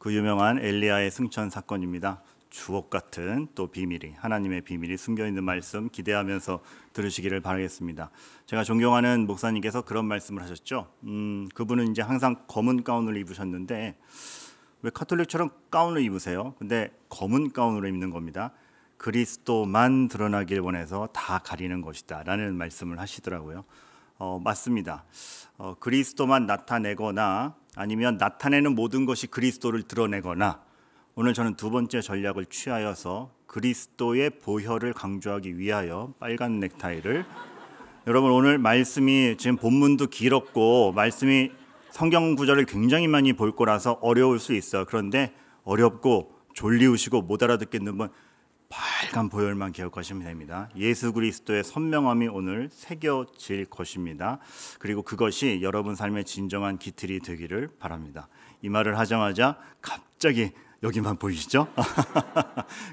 그 유명한 엘리야의 승천 사건입니다. 주옥 같은 또 비밀이, 하나님의 비밀이 숨겨있는 말씀 기대하면서 들으시기를 바라겠습니다. 제가 존경하는 목사님께서 그런 말씀을 하셨죠. 그분은 이제 항상 검은 가운을 입으셨는데 왜 카톨릭처럼 가운을 입으세요? 근데 검은 가운으로 입는 겁니다. 그리스도만 드러나길 원해서 다 가리는 것이다 라는 말씀을 하시더라고요. 맞습니다. 그리스도만 나타내거나 아니면 나타내는 모든 것이 그리스도를 드러내거나, 오늘 저는 두 번째 전략을 취하여서 그리스도의 보혈을 강조하기 위하여 빨간 넥타이를, 여러분 오늘 말씀이 지금 본문도 길었고 말씀이 성경 구절을 굉장히 많이 볼 거라서 어려울 수 있어요. 그런데 어렵고 졸리우시고 못 알아듣겠는 분 빨간 보혈만 기억하시면 됩니다. 예수 그리스도의 선명함이 오늘 새겨질 것입니다. 그리고 그것이 여러분 삶의 진정한 기틀이 되기를 바랍니다. 이 말을 하자마자 갑자기 여기만 보이시죠?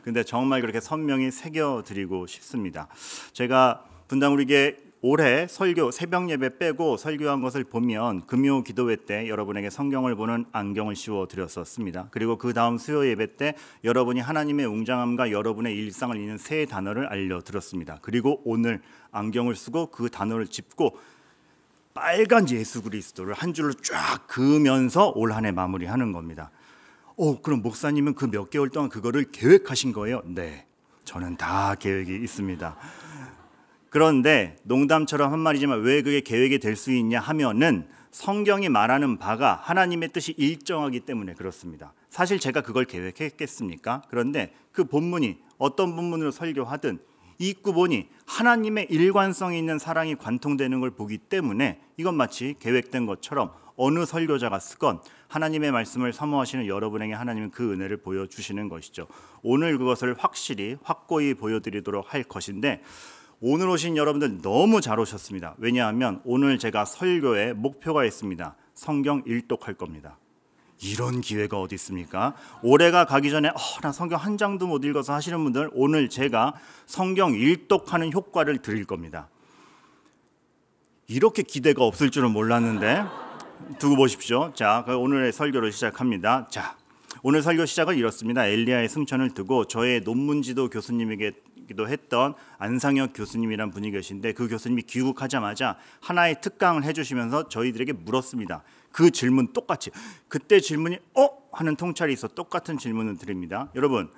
근데 정말 그렇게 선명히 새겨드리고 싶습니다. 제가 분당 우리에게 올해 설교 새벽 예배 빼고 설교한 것을 보면 금요 기도회 때 여러분에게 성경을 보는 안경을 씌워 드렸었습니다. 그리고 그 다음 수요 예배 때 여러분이 하나님의 웅장함과 여러분의 일상을 잇는 세 단어를 알려드렸습니다. 그리고 오늘 안경을 쓰고 그 단어를 짚고 빨간 예수 그리스도를 한 줄로 쫙 그으면서 올 한 해 마무리하는 겁니다. 그럼 목사님은 그 몇 개월 동안 그거를 계획하신 거예요? 네, 저는 다 계획이 있습니다. 그런데 농담처럼 한 말이지만 왜 그게 계획이 될 수 있냐 하면은 성경이 말하는 바가 하나님의 뜻이 일정하기 때문에 그렇습니다. 사실 제가 그걸 계획했겠습니까? 그런데 그 본문이 어떤 본문으로 설교하든 읽고 보니 하나님의 일관성이 있는 사랑이 관통되는 걸 보기 때문에 이건 마치 계획된 것처럼 어느 설교자가 쓰건 하나님의 말씀을 사모하시는 여러분에게 하나님은 그 은혜를 보여주시는 것이죠. 오늘 그것을 확고히 보여드리도록 할 것인데, 오늘 오신 여러분들 너무 잘 오셨습니다. 왜냐하면 오늘 제가 설교에 목표가 있습니다. 성경 일독할 겁니다. 이런 기회가 어디 있습니까? 올해가 가기 전에 나 성경 한 장도 못 읽어서 하시는 분들, 오늘 제가 성경 일독하는 효과를 드릴 겁니다. 이렇게 기대가 없을 줄은 몰랐는데 두고 보십시오. 자, 오늘의 설교를 시작합니다. 자, 오늘 설교 시작은 이렇습니다. 엘리야의 승천을 두고 저의 논문지도 교수님에게도 했던 안상혁 교수님이란 분이 계신데, 그 교수님이 귀국하자마자 하나의 특강을 해주시면서 저희들에게 물었습니다. 그 질문 똑같이, 그때 질문이 하는 통찰이 있어 똑같은 질문을 드립니다. 여러분,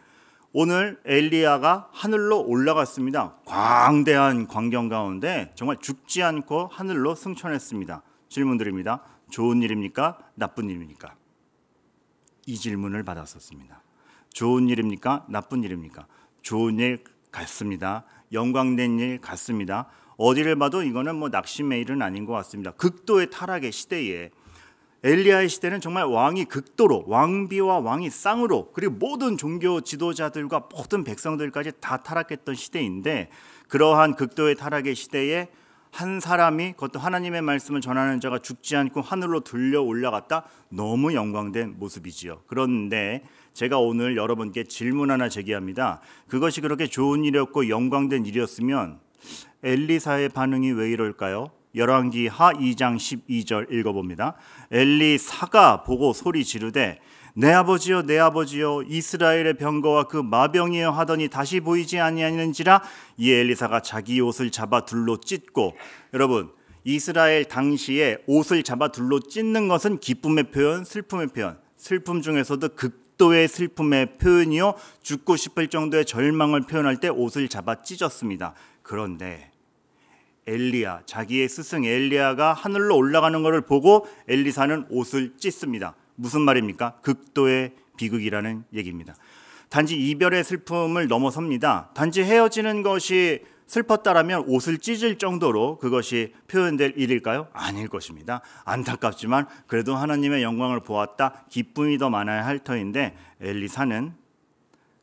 오늘 엘리야가 하늘로 올라갔습니다. 광대한 광경 가운데 정말 죽지 않고 하늘로 승천했습니다. 질문 드립니다. 좋은 일입니까? 나쁜 일입니까? 이 질문을 받았었습니다. 좋은 일입니까? 나쁜 일입니까? 좋은 일 같습니다. 영광된 일 같습니다. 어디를 봐도 이거는 낙심의 일은 아닌 것 같습니다. 극도의 타락의 시대에 엘리야의 시대는 정말 왕이 극도로, 왕비와 왕이 쌍으로, 그리고 모든 종교 지도자들과 모든 백성들까지 다 타락했던 시대인데, 그러한 극도의 타락의 시대에 한 사람이, 그것도 하나님의 말씀을 전하는 자가 죽지 않고 하늘로 들려 올라갔다. 너무 영광된 모습이지요. 그런데 제가 오늘 여러분께 질문 하나 제기합니다. 그것이 그렇게 좋은 일이었고 영광된 일이었으면 엘리사의 반응이 왜 이럴까요? 열왕기하 2장 12절 읽어봅니다. 엘리사가 보고 소리 지르되 내 아버지여 내 아버지여 이스라엘의 병거와 그 마병이여 하더니 다시 보이지 아니하는지라. 이 엘리사가 자기 옷을 잡아 둘로 찢고, 여러분 이스라엘 당시에 옷을 잡아 둘로 찢는 것은 기쁨의 표현, 슬픔의 표현, 슬픔 중에서도 극도의 슬픔의 표현이요, 죽고 싶을 정도의 절망을 표현할 때 옷을 잡아 찢었습니다. 그런데 엘리야, 자기의 스승 엘리야가 하늘로 올라가는 것을 보고 엘리사는 옷을 찢습니다. 무슨 말입니까? 극도의 비극이라는 얘기입니다. 단지 이별의 슬픔을 넘어섭니다. 단지 헤어지는 것이 슬펐다라면 옷을 찢을 정도로 그것이 표현될 일일까요? 아닐 것입니다. 안타깝지만 그래도 하나님의 영광을 보았다, 기쁨이 더 많아야 할 터인데 엘리사는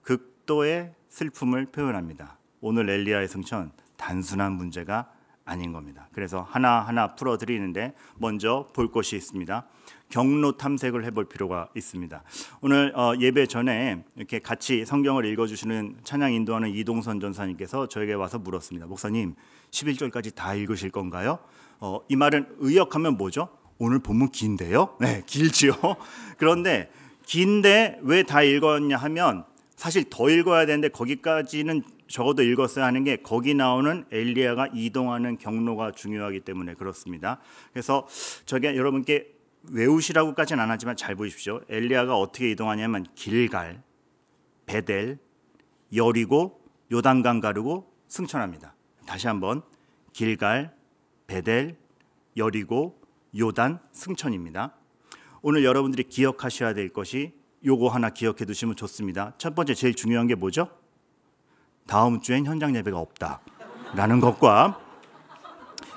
극도의 슬픔을 표현합니다. 오늘 엘리야의 승천 단순한 문제가 아닌 겁니다. 그래서 하나하나 풀어드리는데 먼저 볼 것이 있습니다. 경로 탐색을 해볼 필요가 있습니다. 오늘 예배 전에 이렇게 같이 성경을 읽어주시는 찬양 인도하는 이동선 전사님께서 저에게 와서 물었습니다. 목사님, 11절까지 다 읽으실 건가요? 이 말은 의역하면 뭐죠? 오늘 본문 긴데요? 네, 길지요. 그런데 긴데 왜 다 읽었냐 하면 사실 더 읽어야 되는데 거기까지는 적어도 읽었어야 하는 게 거기 나오는 엘리야가 이동하는 경로가 중요하기 때문에 그렇습니다. 그래서 저게 여러분께 외우시라고까지는 안 하지만 잘 보십시오. 엘리야가 어떻게 이동하냐면 길갈, 베델, 여리고, 요단강 가르고 승천합니다. 다시 한번 길갈, 베델, 여리고, 요단 승천입니다. 오늘 여러분들이 기억하셔야 될 것이 요거 하나 기억해 두시면 좋습니다. 첫 번째 제일 중요한 게 뭐죠? 다음 주엔 현장 예배가 없다라는 것과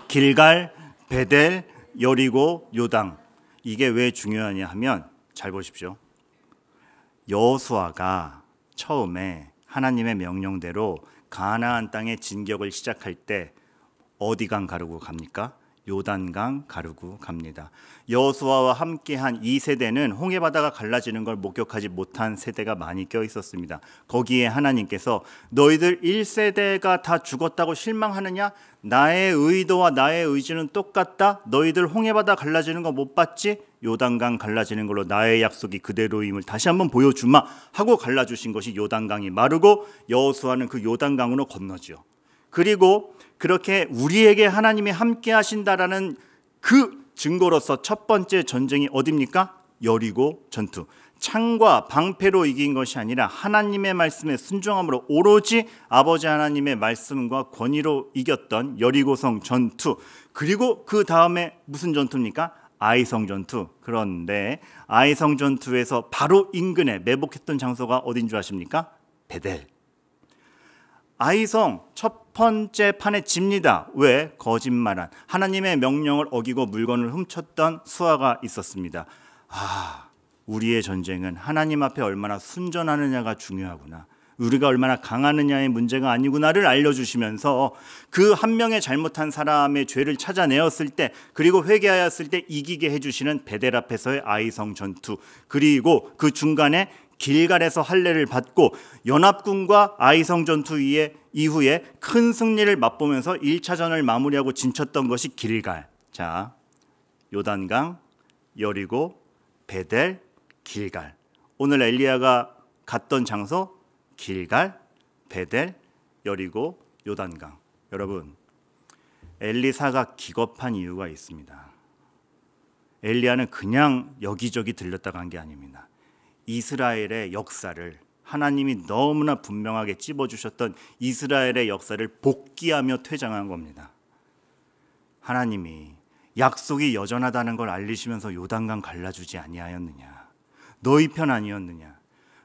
길갈, 베델, 여리고, 요단 이게 왜 중요하냐 하면 잘 보십시오. 여호수아가 처음에 하나님의 명령대로 가나안 땅의 진격을 시작할 때 어디강 가르고 갑니까? 요단강 가르고 갑니다. 여호수아와 함께한 이 세대는 홍해바다가 갈라지는 걸 목격하지 못한 세대가 많이 껴 있었습니다. 거기에 하나님께서 너희들 1세대가 다 죽었다고 실망하느냐? 나의 의도와 나의 의지는 똑같다. 너희들 홍해바다 갈라지는 거 못 봤지? 요단강 갈라지는 걸로 나의 약속이 그대로임을 다시 한번 보여주마 하고 갈라주신 것이 요단강이 마르고 여호수아는 그 요단강으로 건너지요. 그리고 그렇게 우리에게 하나님이 함께 하신다라는 그 증거로서 첫 번째 전쟁이 어디입니까? 여리고 전투. 창과 방패로 이긴 것이 아니라 하나님의 말씀에 순종함으로 오로지 아버지 하나님의 말씀과 권위로 이겼던 여리고성 전투. 그리고 그 다음에 무슨 전투입니까? 아이성 전투. 그런데 아이성 전투에서 바로 인근에 매복했던 장소가 어딘 줄 아십니까? 베델. 아이성 첫 번째 판에 집니다. 왜? 거짓말한 하나님의 명령을 어기고 물건을 훔쳤던 수아가 있었습니다. 우리의 전쟁은 하나님 앞에 얼마나 순전하느냐가 중요하구나. 우리가 얼마나 강하느냐의 문제가 아니구나를 알려주시면서 그 한 명의 잘못한 사람의 죄를 찾아내었을 때 그리고 회개하였을 때 이기게 해주시는 베델 앞에서의 아이성 전투, 그리고 그 중간에 길갈에서 할례를 받고 연합군과 아이성 전투 이후에 큰 승리를 맛보면서 1차전을 마무리하고 진쳤던 것이 길갈. 자, 요단강, 여리고, 베델, 길갈. 오늘 엘리야가 갔던 장소 길갈, 베델, 여리고, 요단강. 여러분, 엘리사가 기겁한 이유가 있습니다. 엘리야는 그냥 여기저기 들렸다 간 게 아닙니다. 이스라엘의 역사를 하나님이 너무나 분명하게 찝어주셨던 이스라엘의 역사를 복귀하며 퇴장한 겁니다. 하나님이 약속이 여전하다는 걸 알리시면서 요단강 갈라주지 아니하였느냐? 너희 편 아니었느냐?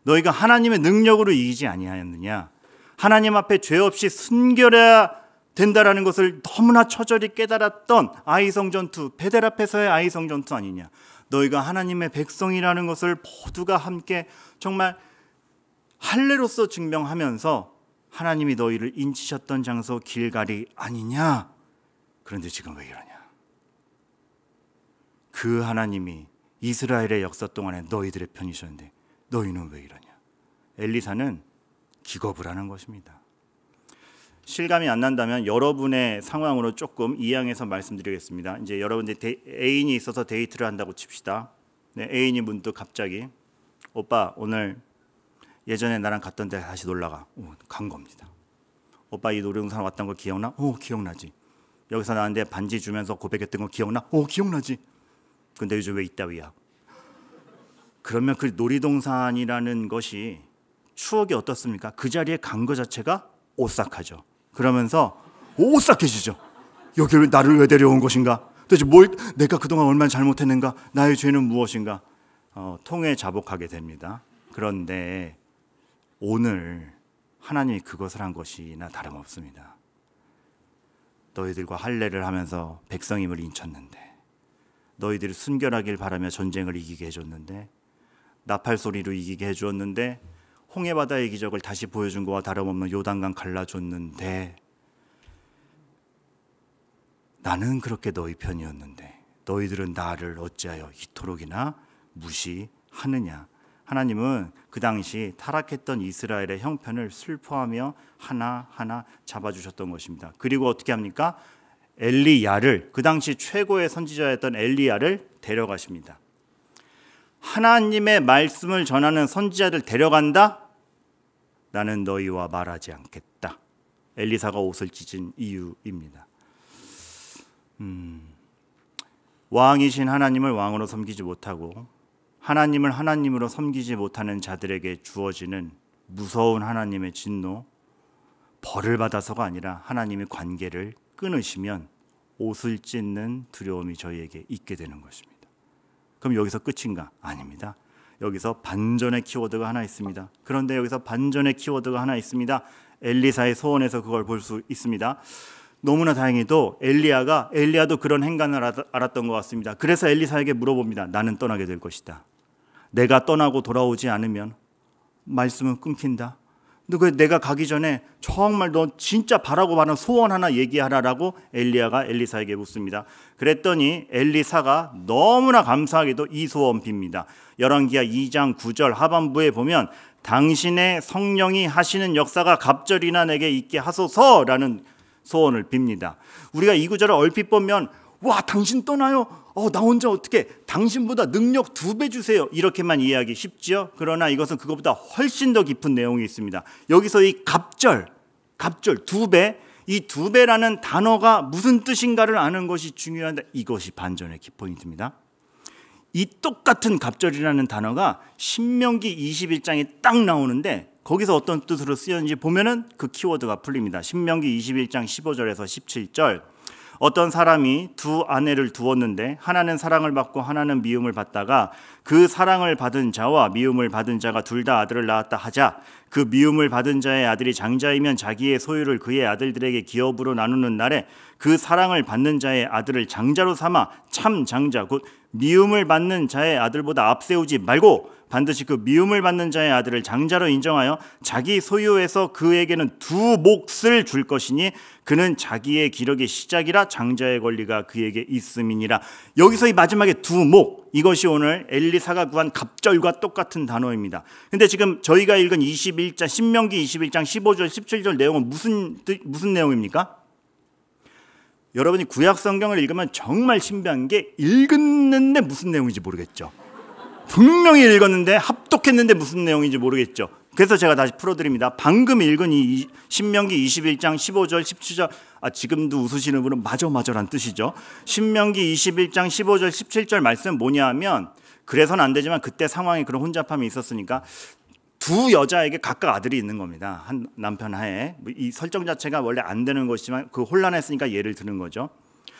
너희가 하나님의 능력으로 이기지 아니하였느냐? 하나님 앞에 죄 없이 순결해야 된다라는 것을 너무나 처절히 깨달았던 아이성 전투, 베델 앞에서의 아이성 전투 아니냐? 너희가 하나님의 백성이라는 것을 모두가 함께 정말 할례로서 증명하면서 하나님이 너희를 인치셨던 장소 길갈이 아니냐? 그런데 지금 왜 이러냐? 그 하나님이 이스라엘의 역사 동안에 너희들의 편이셨는데 너희는 왜 이러냐? 엘리사는 기겁을 하는 것입니다. 실감이 안 난다면 여러분의 상황으로 조금 이양해서 말씀드리겠습니다. 이제 여러분들 애인이 있어서 데이트를 한다고 칩시다. 네, 애인이 문득 갑자기 오빠 오늘 예전에 나랑 갔던 데 다시 놀러가. 간 겁니다. 오빠 이 놀이동산 왔던 거 기억나? 기억나지. 여기서 나한테 반지 주면서 고백했던 거 기억나? 기억나지. 근데 요즘 왜 이따위야? 그러면 그 놀이동산이라는 것이 추억이 어떻습니까? 그 자리에 간 거 자체가 오싹하죠. 그러면서 오싹해지죠. 여기를 나를 왜 데려온 것인가? 도대체 내가 그동안 얼마나 잘못했는가? 나의 죄는 무엇인가? 통회 자복하게 됩니다. 그런데 오늘 하나님이 그것을 한 것이나 다름없습니다. 너희들과 할례를 하면서 백성임을 인쳤는데, 너희들이 순결하길 바라며 전쟁을 이기게 해줬는데, 나팔 소리로 이기게 해주었는데, 홍해바다의 기적을 다시 보여준 것과 다름없는 요단강 갈라줬는데, 나는 그렇게 너희 편이었는데 너희들은 나를 어찌하여 이토록이나 무시하느냐? 하나님은 그 당시 타락했던 이스라엘의 형편을 슬퍼하며 하나하나 잡아주셨던 것입니다. 그리고 어떻게 합니까? 엘리야를, 그 당시 최고의 선지자였던 엘리야를 데려가십니다. 하나님의 말씀을 전하는 선지자들 데려간다? 나는 너희와 말하지 않겠다. 엘리사가 옷을 찢은 이유입니다. 왕이신 하나님을 왕으로 섬기지 못하고 하나님을 하나님으로 섬기지 못하는 자들에게 주어지는 무서운 하나님의 진노, 벌을 받아서가 아니라 하나님의 관계를 끊으시면 옷을 찢는 두려움이 저희에게 있게 되는 것입니다. 그럼 여기서 끝인가? 아닙니다. 여기서 반전의 키워드가 하나 있습니다. 그런데 여기서 반전의 키워드가 하나 있습니다. 엘리사의 소원에서 그걸 볼 수 있습니다. 너무나 다행히도 엘리야도 그런 행간을 알았던 것 같습니다. 그래서 엘리사에게 물어봅니다. 나는 떠나게 될 것이다. 내가 떠나고 돌아오지 않으면 말씀은 끊긴다. 내가 가기 전에 정말 너 진짜 바라고 바라는 소원 하나 얘기하라라고 엘리야가 엘리사에게 묻습니다. 그랬더니 엘리사가 너무나 감사하게도 이 소원 빕니다. 열왕기하 2장 9절 하반부에 보면 당신의 성령이 하시는 역사가 갑절이나 내게 있게 하소서라는 소원을 빕니다. 우리가 이 구절을 얼핏 보면 와 당신 떠나요? 나 혼자 어떻게 당신보다 능력 2배 주세요 이렇게만 이해하기 쉽지요. 그러나 이것은 그것보다 훨씬 더 깊은 내용이 있습니다. 여기서 이 갑절 2배, 이 2배라는 단어가 무슨 뜻인가를 아는 것이 중요한데 이것이 반전의 키포인트입니다. 이 똑같은 갑절이라는 단어가 신명기 21장에 딱 나오는데 거기서 어떤 뜻으로 쓰였는지 보면은 그 키워드가 풀립니다. 신명기 21장 15절에서 17절. 어떤 사람이 두 아내를 두었는데 하나는 사랑을 받고 하나는 미움을 받다가 그 사랑을 받은 자와 미움을 받은 자가 둘 다 아들을 낳았다 하자 그 미움을 받은 자의 아들이 장자이면 자기의 소유를 그의 아들들에게 기업으로 나누는 날에 그 사랑을 받는 자의 아들을 장자로 삼아 참 장자 곧 미움을 받는 자의 아들보다 앞세우지 말고 반드시 그 미움을 받는 자의 아들을 장자로 인정하여 자기 소유에서 그에게는 2 몫을 줄 것이니 그는 자기의 기력의 시작이라 장자의 권리가 그에게 있음이니라. 여기서 이 마지막에 2 몫, 이것이 오늘 엘리사가 구한 갑절과 똑같은 단어입니다. 근데 지금 저희가 읽은 21장 신명기 21장 15절 17절 내용은 무슨 내용입니까? 여러분이 구약 성경을 읽으면 정말 신비한 게 읽었는데 무슨 내용인지 모르겠죠. 분명히 읽었는데 합독했는데 무슨 내용인지 모르겠죠. 그래서 제가 다시 풀어드립니다. 방금 읽은 이 신명기 21장 15절 17절 지금도 웃으시는 분은 맞아란 뜻이죠. 신명기 21장 15절 17절 말씀 뭐냐 하면 그래서는 안 되지만 그때 상황에 그런 혼잡함이 있었으니까 2 여자에게 각각 아들이 있는 겁니다. 한 남편 하에. 이 설정 자체가 원래 안 되는 것이지만 그 혼란했으니까 예를 드는 거죠.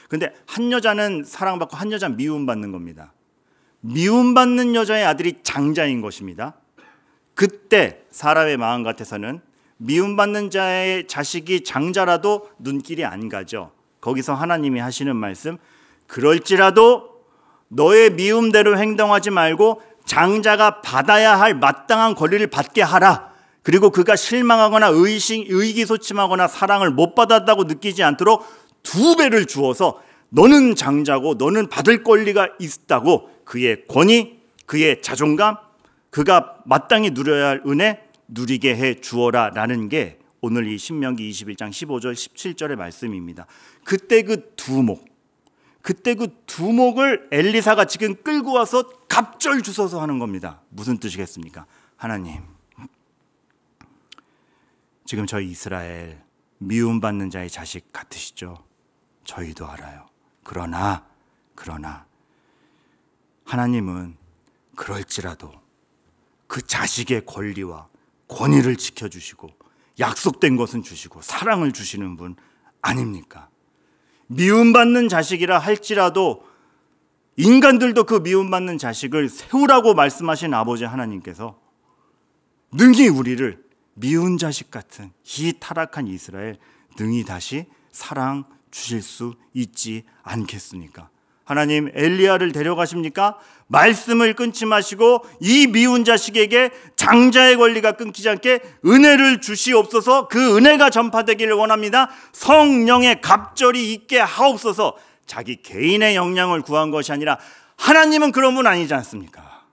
근데 한 여자는 사랑받고 한 여자는 미움받는 겁니다. 미움받는 여자의 아들이 장자인 것입니다. 그때 사람의 마음 같아서는 미움받는 자의 자식이 장자라도 눈길이 안 가죠. 거기서 하나님이 하시는 말씀, 그럴지라도 너의 미움대로 행동하지 말고 장자가 받아야 할 마땅한 권리를 받게 하라. 그리고 그가 실망하거나 의기소침하거나 사랑을 못 받았다고 느끼지 않도록 2배를 주어서 너는 장자고 너는 받을 권리가 있다고 그의 권위, 그의 자존감, 그가 마땅히 누려야 할 은혜 누리게 해 주어라 라는 게 오늘 이 신명기 21장 15절 17절의 말씀입니다. 그때 그 2 몫, 그때 그 2 몫을 엘리사가 지금 끌고 와서 갑절 주워서 하는 겁니다. 무슨 뜻이겠습니까? 하나님, 지금 저희 이스라엘 미움받는 자의 자식 같으시죠? 저희도 알아요. 그러나 하나님은 그럴지라도 그 자식의 권리와 권위를 지켜주시고 약속된 것은 주시고 사랑을 주시는 분 아닙니까? 미움받는 자식이라 할지라도 인간들도 그 미움받는 자식을 세우라고 말씀하신 아버지 하나님께서 능히 우리를 미운 자식 같은 이 타락한 이스라엘 능히 다시 사랑 주실 수 있지 않겠습니까? 하나님 엘리야를 데려가십니까? 말씀을 끊지 마시고 이 미운 자식에게 장자의 권리가 끊기지 않게 은혜를 주시옵소서. 그 은혜가 전파되기를 원합니다. 성령의 갑절이 있게 하옵소서. 자기 개인의 역량을 구한 것이 아니라 하나님은 그런 분 아니지 않습니까?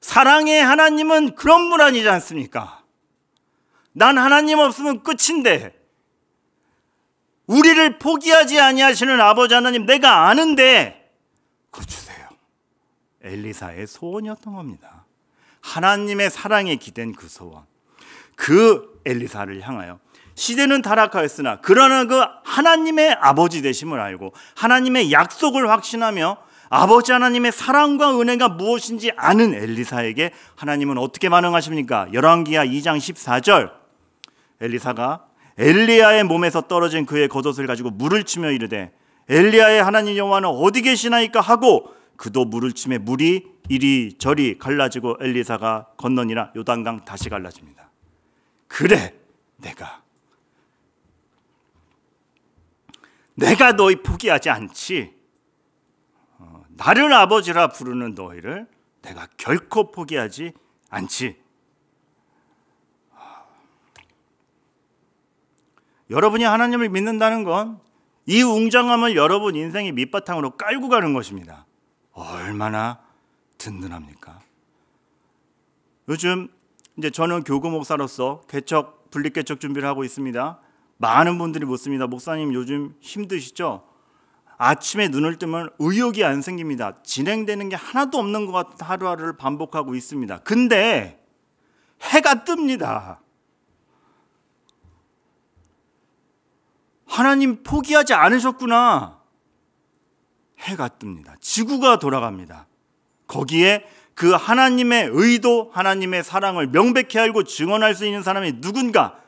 사랑의 하나님은 그런 분 아니지 않습니까? 난 하나님 없으면 끝인데 우리를 포기하지 아니하시는 아버지 하나님 내가 아는데 그거 주세요. 엘리사의 소원이었던 겁니다. 하나님의 사랑에 기댄 그 소원, 그 엘리사를 향하여 시대는 타락하였으나 그러나 그 하나님의 아버지 되심을 알고 하나님의 약속을 확신하며 아버지 하나님의 사랑과 은혜가 무엇인지 아는 엘리사에게 하나님은 어떻게 반응하십니까? 열왕기하 2장 14절, 엘리사가 엘리야의 몸에서 떨어진 그의 겉옷을 가지고 물을 치며 이르되 엘리야의 하나님 여호와는 어디 계시나이까 하고 그도 물을 치매 물이 이리저리 갈라지고 엘리사가 건너니라. 요단강 다시 갈라집니다. 그래, 내가 너희 포기하지 않지. 나를 아버지라 부르는 너희를 내가 결코 포기하지 않지. 여러분이 하나님을 믿는다는 건 이 웅장함을 여러분 인생의 밑바탕으로 깔고 가는 것입니다. 얼마나 든든합니까? 요즘 이제 저는 교구 목사로서 개척, 분립개척 준비를 하고 있습니다. 많은 분들이 묻습니다. 목사님 요즘 힘드시죠? 아침에 눈을 뜨면 의욕이 안 생깁니다. 진행되는 게 하나도 없는 것 같은 하루하루를 반복하고 있습니다. 근데 해가 뜹니다. 하나님 포기하지 않으셨구나. 해가 뜹니다. 지구가 돌아갑니다. 거기에 그 하나님의 의도, 하나님의 사랑을 명백히 알고 증언할 수 있는 사람이 누군가?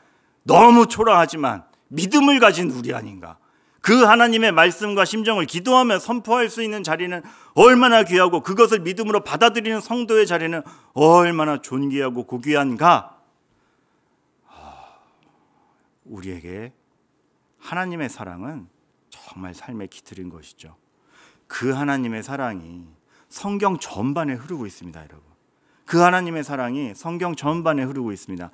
너무 초라하지만 믿음을 가진 우리 아닌가? 그 하나님의 말씀과 심정을 기도하며 선포할 수 있는 자리는 얼마나 귀하고 그것을 믿음으로 받아들이는 성도의 자리는 얼마나 존귀하고 고귀한가? 우리에게 하나님의 사랑은 정말 삶의 기틀인 것이죠. 그 하나님의 사랑이 성경 전반에 흐르고 있습니다, 여러분. 그 하나님의 사랑이 성경 전반에 흐르고 있습니다.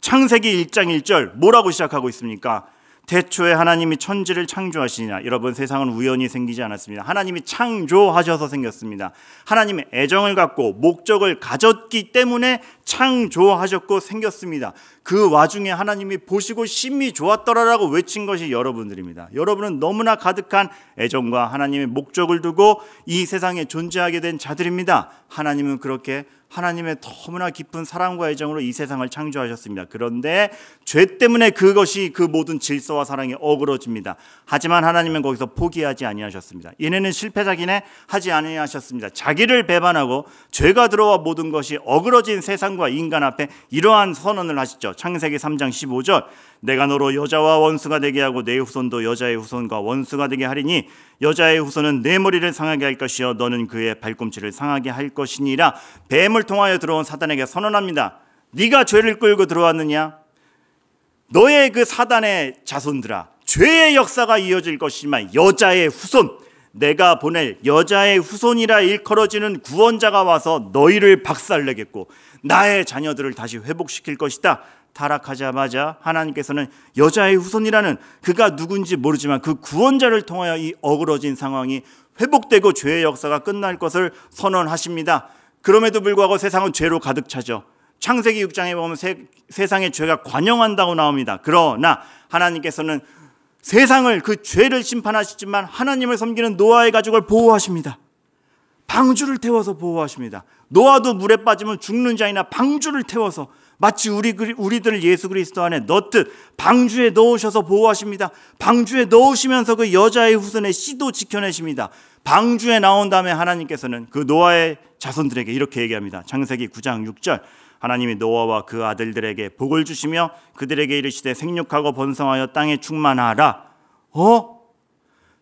창세기 1장 1절 뭐라고 시작하고 있습니까? 태초에 하나님이 천지를 창조하시니라. 여러분, 세상은 우연히 생기지 않았습니다. 하나님이 창조하셔서 생겼습니다. 하나님의 애정을 갖고 목적을 가졌기 때문에 창조하셨고 생겼습니다. 그 와중에 하나님이 보시고 심히 좋았더라라고 외친 것이 여러분들입니다. 여러분은 너무나 가득한 애정과 하나님의 목적을 두고 이 세상에 존재하게 된 자들입니다. 하나님은 그렇게 하나님의 너무나 깊은 사랑과 애정으로 이 세상을 창조하셨습니다. 그런데 죄 때문에 그것이 그 모든 질서와 사랑이 어그러집니다. 하지만 하나님은 거기서 포기하지 아니하셨습니다. 얘네는 실패자기네 하지 아니하셨습니다. 자기를 배반하고 죄가 들어와 모든 것이 어그러진 세상과 인간 앞에 이러한 선언을 하시죠. 창세기 3장 15절 내가 너로 여자와 원수가 되게 하고 내 후손도 여자의 후손과 원수가 되게 하리니 여자의 후손은 내 머리를 상하게 할 것이요 너는 그의 발꿈치를 상하게 할 것이니라. 뱀을 통하여 들어온 사단에게 선언합니다. 네가 죄를 끌고 들어왔느냐? 너의 그 사단의 자손들아, 죄의 역사가 이어질 것이지만 여자의 후손, 내가 보낼 여자의 후손이라 일컬어지는 구원자가 와서 너희를 박살내겠고 나의 자녀들을 다시 회복시킬 것이다. 타락하자마자 하나님께서는 여자의 후손이라는 그가 누군지 모르지만 그 구원자를 통하여 이 어그러진 상황이 회복되고 죄의 역사가 끝날 것을 선언하십니다. 그럼에도 불구하고 세상은 죄로 가득 차죠. 창세기 6장에 보면 세상의 죄가 관영한다고 나옵니다. 그러나 하나님께서는 세상을 그 죄를 심판하시지만 하나님을 섬기는 노아의 가족을 보호하십니다. 방주를 태워서 보호하십니다. 노아도 물에 빠지면 죽는 자이나 방주를 태워서 마치 우리들을 예수 그리스도 안에 넣듯 방주에 넣으셔서 보호하십니다. 방주에 넣으시면서 그 여자의 후손의 씨도 지켜내십니다. 방주에 나온 다음에 하나님께서는 그 노아의 자손들에게 이렇게 얘기합니다. 창세기 9장 6절 하나님이 노아와 그 아들들에게 복을 주시며 그들에게 이르시되 생육하고 번성하여 땅에 충만하라.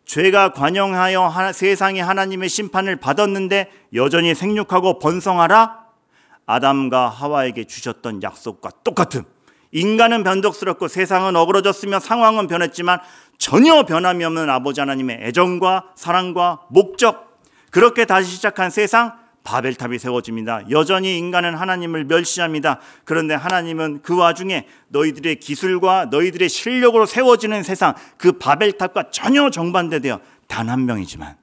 죄가 관영하여 세상이 하나님의 심판을 받았는데 여전히 생육하고 번성하라? 아담과 하와에게 주셨던 약속과 똑같음. 인간은 변덕스럽고 세상은 어그러졌으며 상황은 변했지만 전혀 변함이 없는 아버지 하나님의 애정과 사랑과 목적, 그렇게 다시 시작한 세상, 바벨탑이 세워집니다. 여전히 인간은 하나님을 멸시합니다. 그런데 하나님은 그 와중에 너희들의 기술과 너희들의 실력으로 세워지는 세상, 그 바벨탑과 전혀 정반대되어 단 한 명이지만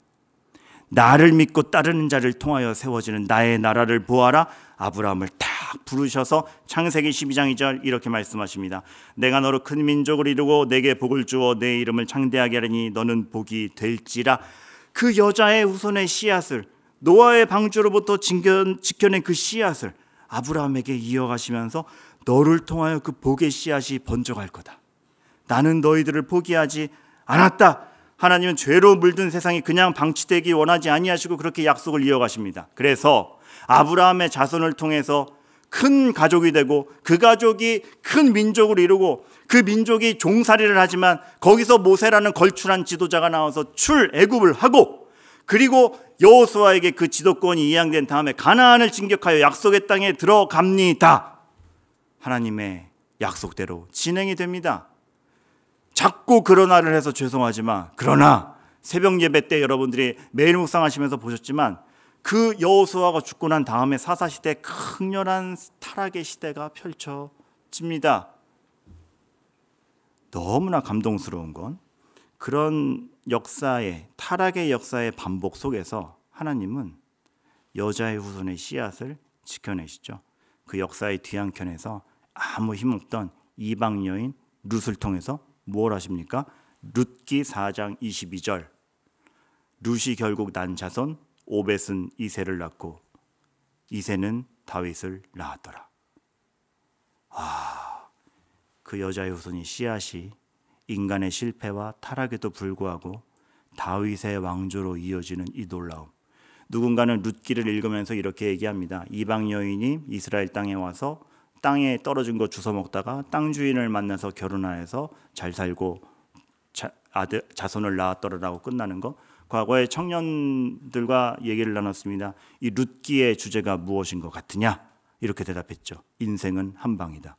나를 믿고 따르는 자를 통하여 세워지는 나의 나라를 보아라. 아브라함을 딱 부르셔서 창세기 12장 2절 이렇게 말씀하십니다. 내가 너로 큰 민족을 이루고 내게 복을 주어 내 이름을 창대하게 하리니 너는 복이 될지라. 그 여자의 후손의 씨앗을 노아의 방주로부터 지켜낸 그 씨앗을 아브라함에게 이어가시면서 너를 통하여 그 복의 씨앗이 번져갈 거다. 나는 너희들을 포기하지 않았다. 하나님은 죄로 물든 세상이 그냥 방치되기 원하지 아니하시고 그렇게 약속을 이어가십니다. 그래서 아브라함의 자손을 통해서 큰 가족이 되고 그 가족이 큰 민족을 이루고 그 민족이 종살이를 하지만 거기서 모세라는 걸출한 지도자가 나와서 출애굽을 하고 그리고 여호수아에게 그 지도권이 이양된 다음에 가나안을 진격하여 약속의 땅에 들어갑니다. 하나님의 약속대로 진행이 됩니다. 자꾸 그러나를 해서 죄송하지만 그러나 새벽 예배 때 여러분들이 매일 묵상하시면서 보셨지만 그 여호수아가 죽고 난 다음에 사사시대 강렬한 타락의 시대가 펼쳐집니다. 너무나 감동스러운 건 그런 역사의 타락의 역사의 반복 속에서 하나님은 여자의 후손의 씨앗을 지켜내시죠. 그 역사의 뒤안편에서 아무 힘없던 이방 여인 룻을 통해서 뭘 하십니까? 룻기 4장 22절 룻이 결국 난 자손 오벳은 이새를 낳고 이새는 다윗을 낳았더라. 그 여자의 후손이 씨앗이 인간의 실패와 타락에도 불구하고 다윗의 왕조로 이어지는 이 놀라움. 누군가는 룻기를 읽으면서 이렇게 얘기합니다. 이방 여인이 이스라엘 땅에 와서 땅에 떨어진 거 주워 먹다가 땅 주인을 만나서 결혼하여서 잘 살고 자손을 낳았더라라고 끝나는 거. 과거에 청년들과 얘기를 나눴습니다. 이 룻기의 주제가 무엇인 것 같으냐? 이렇게 대답했죠. 인생은 한 방이다.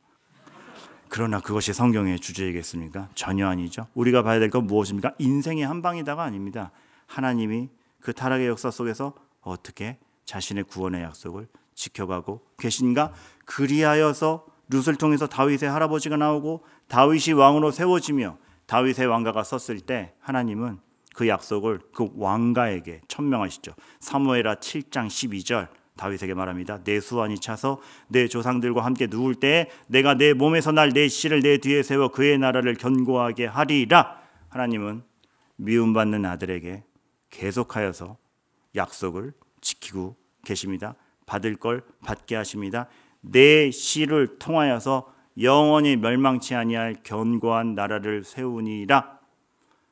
그러나 그것이 성경의 주제이겠습니까? 전혀 아니죠. 우리가 봐야 될 건 무엇입니까? 인생이 한 방이다가 아닙니다. 하나님이 그 타락의 역사 속에서 어떻게 자신의 구원의 약속을 지켜가고 계신가? 그리하여서 룻을 통해서 다윗의 할아버지가 나오고 다윗이 왕으로 세워지며 다윗의 왕가가 섰을 때 하나님은 그 약속을 그 왕가에게 천명하시죠. 사무엘하 7장 12절 다윗에게 말합니다. 내 수완이 차서 내 조상들과 함께 누울 때에 내가 내 몸에서 날 내 씨를 내 뒤에 세워 그의 나라를 견고하게 하리라. 하나님은 미움받는 아들에게 계속하여서 약속을 지키고 계십니다. 받을 걸 받게 하십니다. 내 씨를 통하여서 영원히 멸망치 아니할 견고한 나라를 세우니라.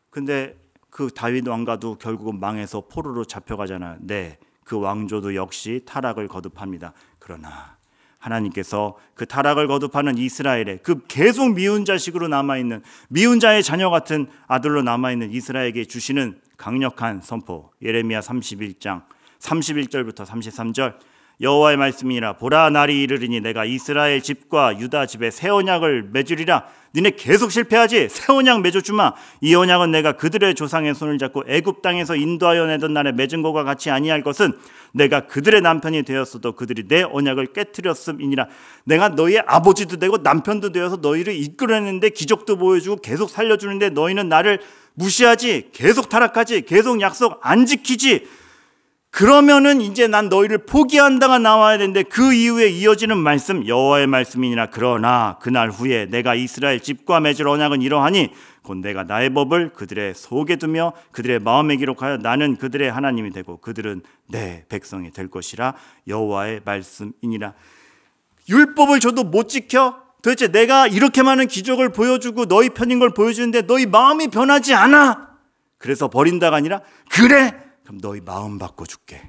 근데 그 다윗 왕가도 결국은 망해서 포로로 잡혀가잖아요. 네, 그 왕조도 역시 타락을 거듭합니다. 그러나 하나님께서 그 타락을 거듭하는 이스라엘의 그 계속 미운 자식으로 남아있는 미운 자의 자녀 같은 아들로 남아있는 이스라엘에게 주시는 강력한 선포. 예레미야 31장 31절부터 33절 여호와의 말씀이니라. 보라 날이 이르리니 내가 이스라엘 집과 유다 집에 새 언약을 맺으리라. 니네 계속 실패하지. 새 언약 맺어주마. 이 언약은 내가 그들의 조상의 손을 잡고 애굽 땅에서 인도하여 내던 날에 맺은 것과 같이 아니할 것은 내가 그들의 남편이 되었어도 그들이 내 언약을 깨트렸음이니라. 내가 너희의 아버지도 되고 남편도 되어서 너희를 이끌어내는데 기적도 보여주고 계속 살려주는데 너희는 나를 무시하지. 계속 타락하지. 계속 약속 안 지키지. 그러면은 이제 난 너희를 포기한다가 나와야 되는데 그 이후에 이어지는 말씀 여호와의 말씀이니라. 그러나 그날 후에 내가 이스라엘 집과 맺을 언약은 이러하니 곧 내가 나의 법을 그들의 속에 두며 그들의 마음에 기록하여 나는 그들의 하나님이 되고 그들은 내 백성이 될 것이라. 여호와의 말씀이니라. 율법을 줘도 못 지켜? 도대체 내가 이렇게 많은 기적을 보여주고 너희 편인 걸 보여주는데 너희 마음이 변하지 않아. 그래서 버린다가 아니라 그래 그럼 너희 마음 바꿔줄게.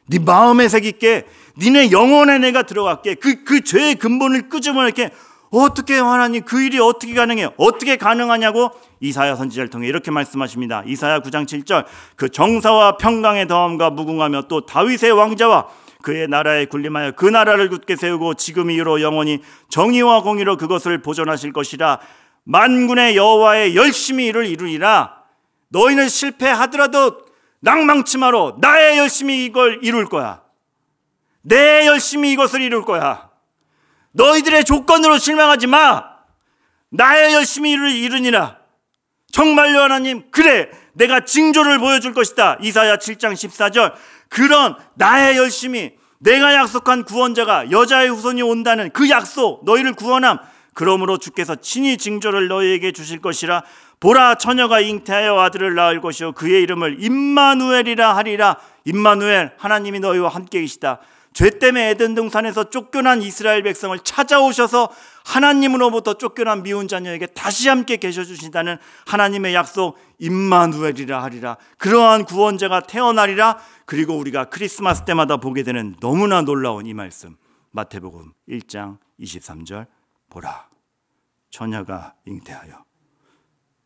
네 마음에 새길게. 니네 영혼에 내가 들어갈게. 그 죄의 근본을 끄집어낼게. 어떻게 해요 하나님? 그 일이 어떻게 가능해요? 어떻게 가능하냐고 이사야 선지자를 통해 이렇게 말씀하십니다. 이사야 9장 7절 그 정사와 평강의 다음과 무궁하며 또 다윗의 왕자와 그의 나라에 군림하여 그 나라를 굳게 세우고 지금 이후로 영원히 정의와 공의로 그것을 보존하실 것이라. 만군의 여호와의 열심히 이를 이루리라. 너희는 실패하더라도 낭망치 마라. 나의 열심히 이걸 이룰 거야. 내 열심히 이것을 이룰 거야. 너희들의 조건으로 실망하지 마. 나의 열심히 이루니라. 정말로 하나님 그래 내가 징조를 보여줄 것이다. 이사야 7장 14절 그런 나의 열심히 내가 약속한 구원자가 여자의 후손이 온다는 그 약속 너희를 구원함. 그러므로 주께서 친히 징조를 너희에게 주실 것이라. 보라, 처녀가 잉태하여 아들을 낳을 것이요 그의 이름을 임마누엘이라 하리라. 임마누엘, 하나님이 너희와 함께 계시다. 죄 때문에 에덴 동산에서 쫓겨난 이스라엘 백성을 찾아오셔서 하나님으로부터 쫓겨난 미운 자녀에게 다시 함께 계셔주신다는 하나님의 약속, 임마누엘이라 하리라. 그러한 구원자가 태어나리라. 그리고 우리가 크리스마스 때마다 보게 되는 너무나 놀라운 이 말씀, 마태복음 1장 23절, 보라, 처녀가 잉태하여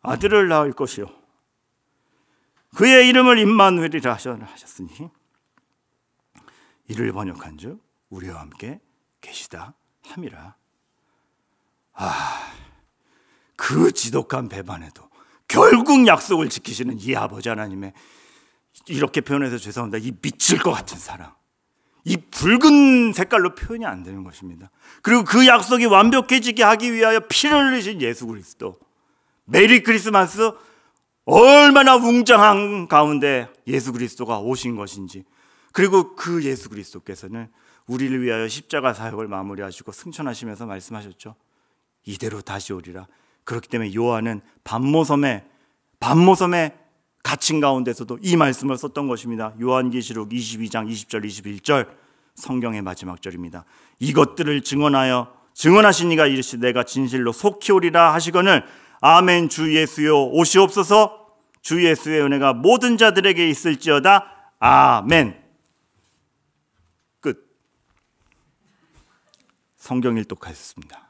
아들을 낳을 것이요 그의 이름을 임마누엘이라 하셨으니 이를 번역한즉 우리와 함께 계시다 함이라. 그 지독한 배반에도 결국 약속을 지키시는 이 아버지 하나님의, 이렇게 표현해서 죄송합니다, 이 미칠 것 같은 사랑, 이 붉은 색깔로 표현이 안 되는 것입니다. 그리고 그 약속이 완벽해지게 하기 위하여 피를 흘리신 예수 그리스도. 메리 크리스마스. 얼마나 웅장한 가운데 예수 그리스도가 오신 것인지, 그리고 그 예수 그리스도께서는 우리를 위하여 십자가 사역을 마무리하시고 승천하시면서 말씀하셨죠. 이대로 다시 오리라. 그렇기 때문에 요한은 반모섬에 갇힌 가운데서도 이 말씀을 썼던 것입니다. 요한계시록 22장 20절 21절, 성경의 마지막 절입니다. 이것들을 증언하신 이가 이르시되 내가 진실로 속히 오리라 하시거늘 아멘. 주 예수여 오시옵소서. 주 예수의 은혜가 모든 자들에게 있을지어다. 아멘. 끝. 성경 일독하였습니다.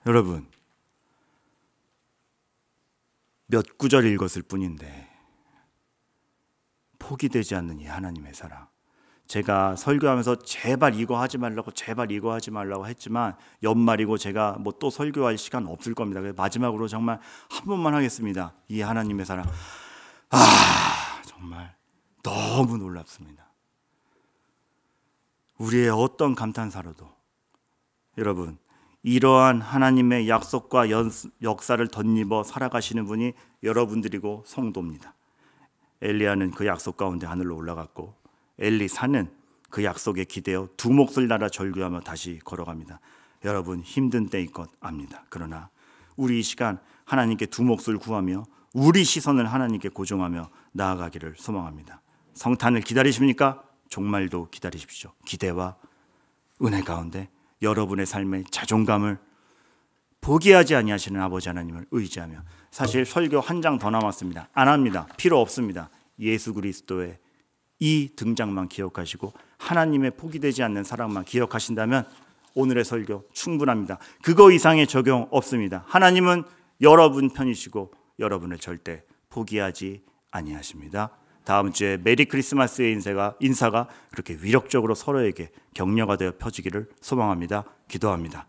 여러분, 몇 구절 읽었을 뿐인데 포기되지 않는 이 하나님의 사랑. 제가 설교하면서 제발 이거 하지 말라고 했지만 연말이고 제가 뭐 또 설교할 시간 없을 겁니다. 그래서 마지막으로 정말 한 번만 하겠습니다. 이 하나님의 사랑, 정말 너무 놀랍습니다. 우리의 어떤 감탄사로도 여러분, 이러한 하나님의 약속과 역사를 덧입어 살아가시는 분이 여러분들이고 성도입니다. 엘리야는 그 약속 가운데 하늘로 올라갔고 엘리사는 그 약속에 기대어 두 몫을 날아 절규하며 다시 걸어갑니다. 여러분, 힘든 때일 것 압니다. 그러나 우리 이 시간 하나님께 두 몫을 구하며 우리 시선을 하나님께 고정하며 나아가기를 소망합니다. 성탄을 기다리십니까? 종말도 기다리십시오. 기대와 은혜 가운데 여러분의 삶의 자존감을 포기하지 아니하시는 아버지 하나님을 의지하며, 사실 설교 한 장 더 남았습니다. 안 합니다. 필요 없습니다. 예수 그리스도의 이 등장만 기억하시고 하나님의 포기되지 않는 사랑만 기억하신다면 오늘의 설교 충분합니다. 그거 이상의 적용 없습니다. 하나님은 여러분 편이시고 여러분을 절대 포기하지 아니하십니다. 다음 주에 메리 크리스마스의 인사가 그렇게 위력적으로 서로에게 격려가 되어 펴지기를 소망합니다. 기도합니다.